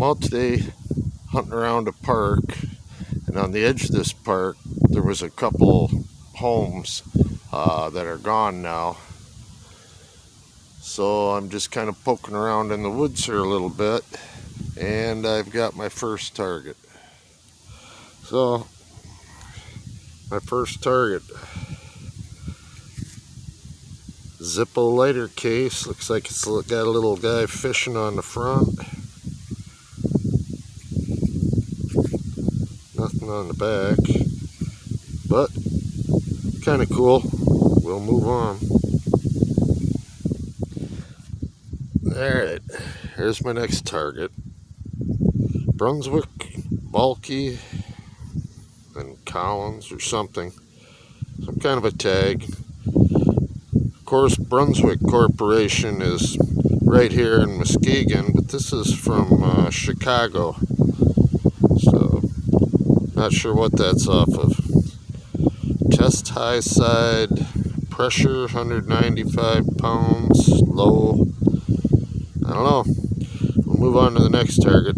out today hunting around a park, and on the edge of this park there was a couple homes that are gone now. So I'm just kind of poking around in the woods here a little bit, and I've got my first target. So my first target, Zippo lighter case. Looks like it's got a little guy fishing on the front. Nothing on the back, but kind of cool. We'll move on. Alright, here's my next target. Brunswick, bulky, and Collins or something. Some kind of a tag. Of course, Brunswick Corporation is right here in Muskegon, but this is from Chicago. So, not sure what that's off of. Test high side, pressure 195 pounds, low. I don't know. We'll move on to the next target.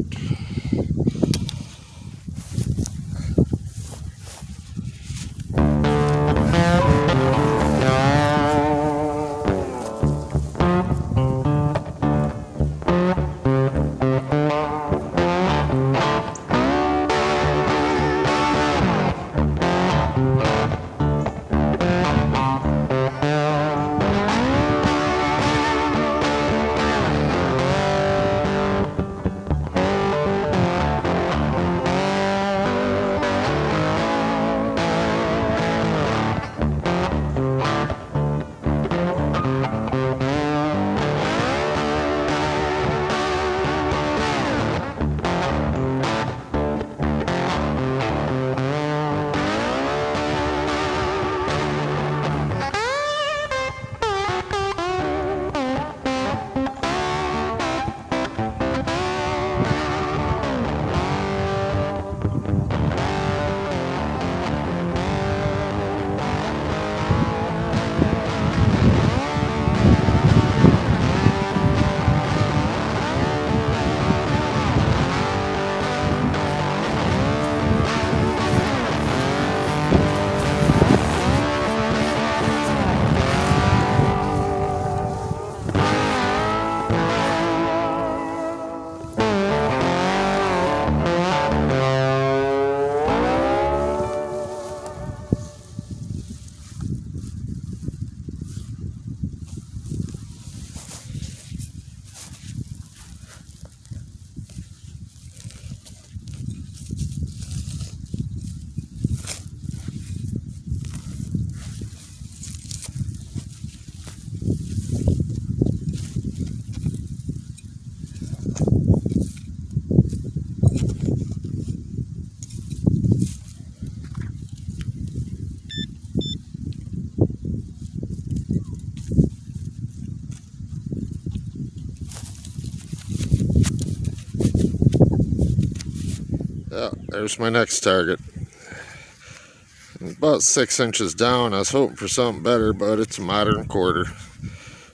Yeah, there's my next target. About 6 inches down. I was hoping for something better, but it's a modern quarter.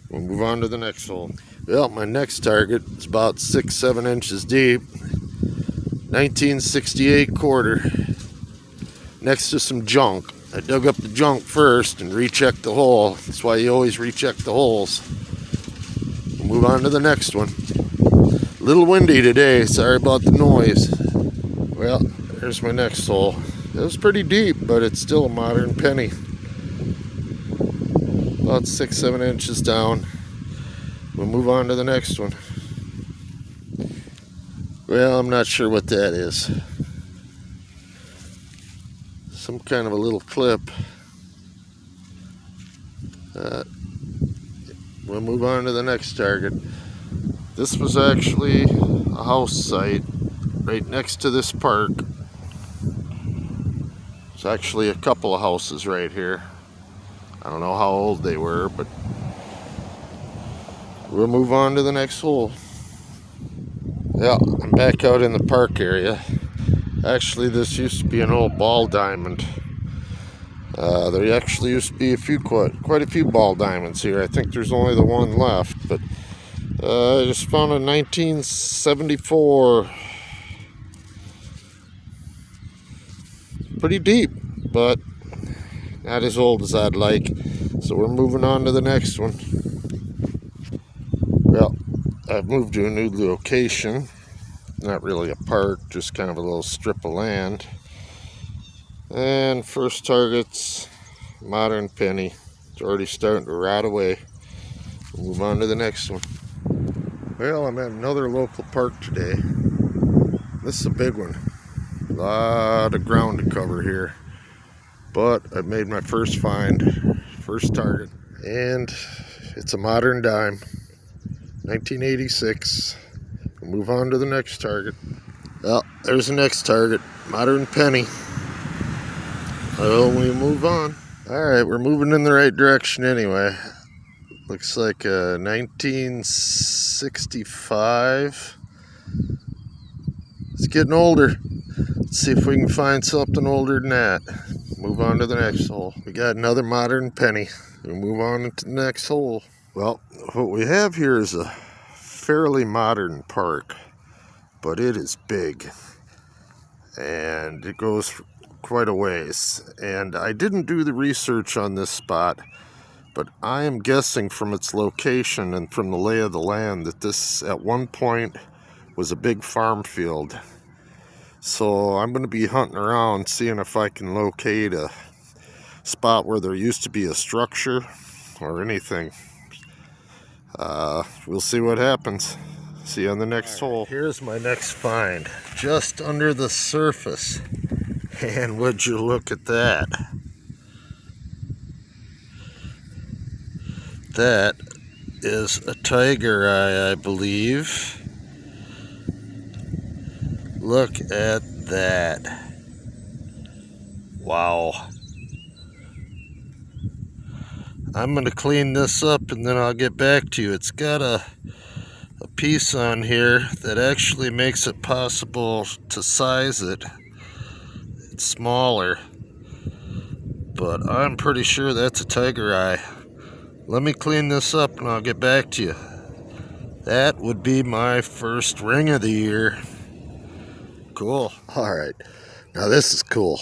We'll move on to the next hole. Well, my next target is about 6-7 inches deep. 1968 quarter. Next to some junk. I dug up the junk first and rechecked the hole. That's why you always recheck the holes. We'll move on to the next one. A little windy today. Sorry about the noise. Well, there's my next hole. It was pretty deep, but it's still a modern penny. About 6-7 inches down. We'll move on to the next one. Well, I'm not sure what that is. Some kind of a little clip. We'll move on to the next target. This was actually a house site right next to this park. There's actually a couple of houses right here. I don't know how old they were, but we'll move on to the next hole. Yeah, I'm back out in the park area. Actually, this used to be an old ball diamond. There actually used to be quite a few ball diamonds here. I think there's only the one left, but I just found a 1974. Pretty deep, but not as old as I'd like. So we're moving on to the next one. Well, I've moved to a new location. Not really a park, just kind of a little strip of land. And first target's modern penny. It's already starting to rot away. We'll move on to the next one. Well, I'm at another local park today. This is a big one. A lot of ground to cover here. But I've made my first find, first target. And it's a modern dime. 1986. We'll move on to the next target. Well, there's the next target. Modern penny. Well, we move on. Alright, we're moving in the right direction anyway. Looks like a 1965. It's getting older. Let's see if we can find something older than that. Move on to the next hole. We got another modern penny. We'll move on to the next hole. Well, what we have here is a fairly modern park, but it is big. And it goes quite a ways. And I didn't do the research on this spot, but I am guessing from its location and from the lay of the land that this at one point was a big farm field. So I'm going to be hunting around seeing if I can locate a spot where there used to be a structure or anything. We'll see what happens. See you on the next hole. Here's my next find, just under the surface. And would you look at that? That is a tiger eye, I believe. Look at that. Wow. I'm going to clean this up and then I'll get back to you. It's got a piece on here that actually makes it possible to size it. It's smaller, but I'm pretty sure that's a tiger eye. Let me clean this up and I'll get back to you. That would be my first ring of the year. Cool. All right, now this is cool.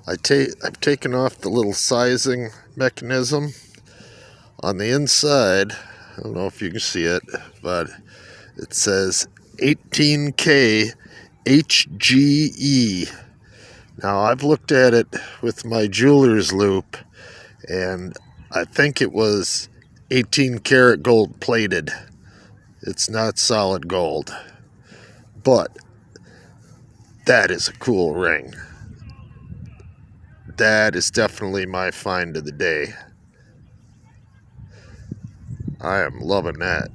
I've taken off the little sizing mechanism on the inside. I don't know if you can see it, but it says 18K HGE. Now I've looked at it with my jeweler's loop, and I think it was 18 karat gold plated. It's not solid gold, but that is a cool ring. That is definitely my find of the day. I am loving that.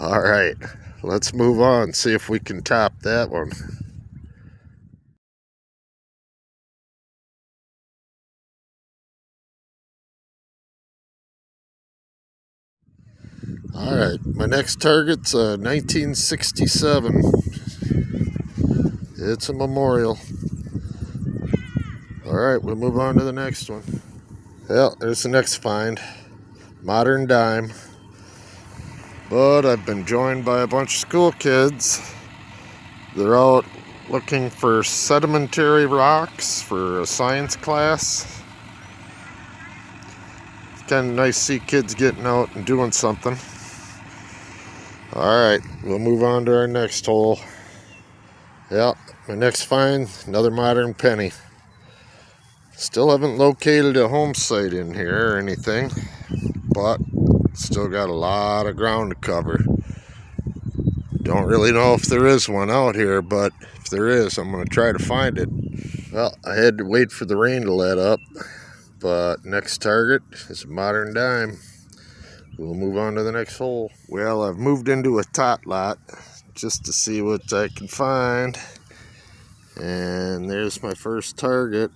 All right, let's move on, see if we can top that one. All right, my next target's 1967. It's a memorial. All right, we'll move on to the next one. Well, there's the next find. Modern dime. But I've been joined by a bunch of school kids. They're out looking for sedimentary rocks for a science class. It's kind of nice to see kids getting out and doing something. Alright, we'll move on to our next hole. Yep, my next find, another modern penny. Still haven't located a home site in here or anything, but still got a lot of ground to cover. Don't really know if there is one out here, but if there is, I'm going to try to find it. Well, I had to wait for the rain to let up, but next target is a modern dime. We'll move on to the next hole. Well, I've moved into a tot lot just to see what I can find. And there's my first target.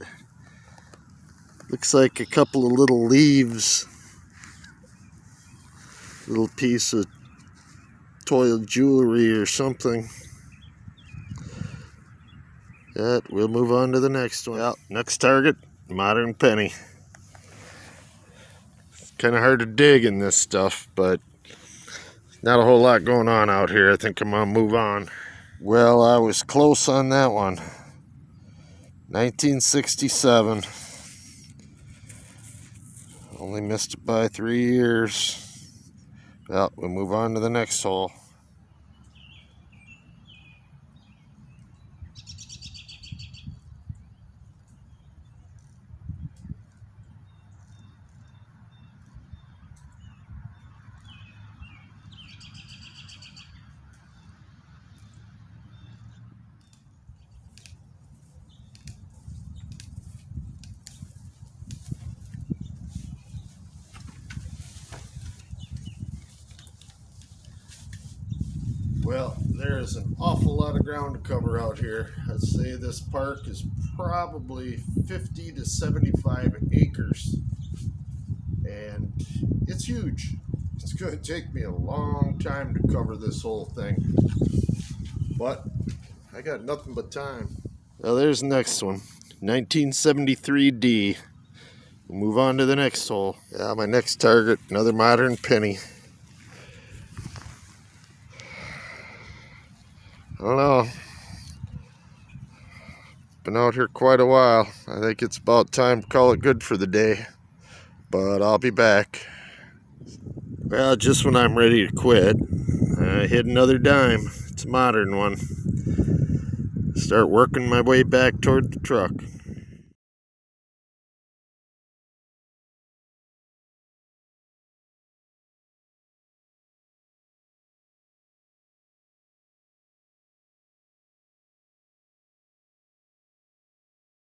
Looks like a couple of little leaves. Little piece of toy jewelry or something. Yeah, we'll move on to the next one. Well, next target, modern penny. Kind of hard to dig in this stuff, but not a whole lot going on out here. I think I'm gonna move on. Well, I was close on that one. 1967. Only missed it by 3 years. Well, we'll move on to the next hole. Well, there is an awful lot of ground to cover out here. I'd say this park is probably 50 to 75 acres. And it's huge. It's going to take me a long time to cover this whole thing. But I got nothing but time. Well, there's the next one. 1973D. We'll move on to the next hole. Yeah, my next target, another modern penny. I don't know. Been out here quite a while. I think it's about time to call it good for the day. But I'll be back. Well, just when I'm ready to quit, I hit another dime. It's a modern one. Start working my way back toward the truck.